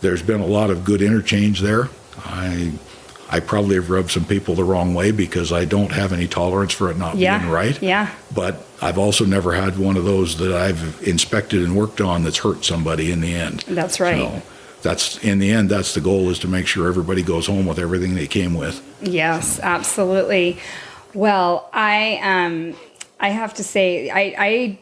there's been a lot of good interchange there. I probably have rubbed some people the wrong way because I don't have any tolerance for it not being right. But I've also never had one of those that I've inspected and worked on that's hurt somebody in the end. That's right. So in the end, that's the goal, is to make sure everybody goes home with everything they came with. Yes, absolutely. Well, I have to say, I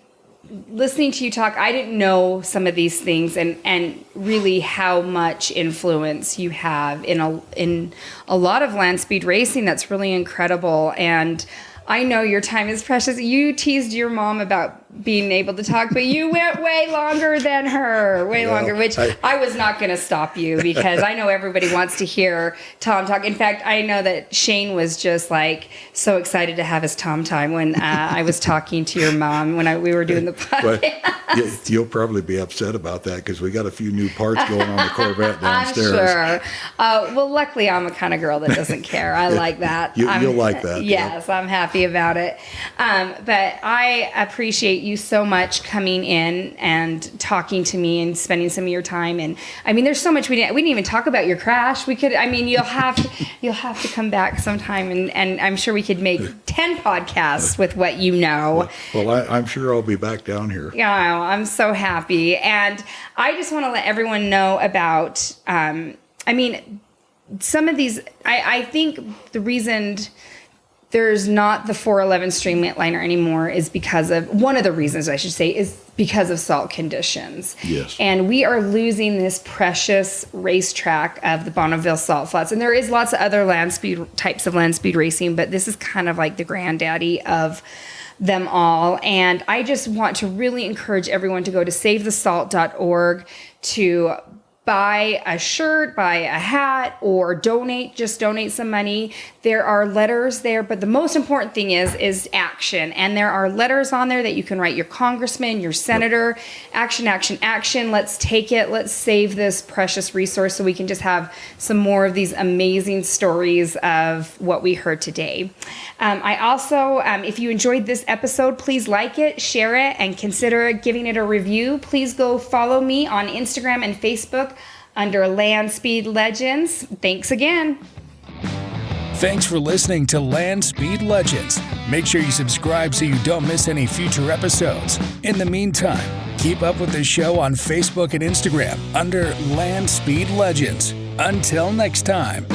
listening to you talk, I didn't know some of these things and really how much influence you have in a lot of land speed racing. That's really incredible. And I know your time is precious. You teased your mom about being able to talk, but you went way longer than her, longer, which I was not going to stop you because I know everybody wants to hear Tom talk. In fact, I know that Shane was just like so excited to have his Tom time when I was talking to your mom when we were doing the podcast. You'll probably be upset about that because we got a few new parts going on the Corvette downstairs. I'm sure. Well, luckily, I'm a kind of girl that doesn't care. I like that. You'll like that. Yes, I'm happy about it. But I appreciate you so much coming in and talking to me and spending some of your time. And I mean, there's so much we didn't even talk about your crash. We could. I mean, you'll have to come back sometime, and I'm sure we could make 10 podcasts with what you know. Well, I'm sure I'll be back down here. Yeah, I'm so happy, and I just want to let everyone know about. Some of these. I think the reason there's not the 411 streamliner anymore is because of, one of the reasons I should say, is because of salt conditions. Yes. And we are losing this precious racetrack of the Bonneville Salt Flats. And there is lots of other types of land speed racing, but this is kind of like the granddaddy of them all. And I just want to really encourage everyone to go to savethesalt.org to buy a shirt, buy a hat, or donate some money. There are letters there, but the most important thing is action. And there are letters on there that you can write your congressman, your senator. Action, action, action. Let's take it. Let's save this precious resource so we can just have some more of these amazing stories of what we heard today. I also, if you enjoyed this episode, please like it, share it, and consider giving it a review. Please go follow me on Instagram and Facebook under Land Speed Legends. Thanks again. Thanks for listening to Land Speed Legends. Make sure you subscribe so you don't miss any future episodes. In the meantime, keep up with the show on Facebook and Instagram under Land Speed Legends. Until next time.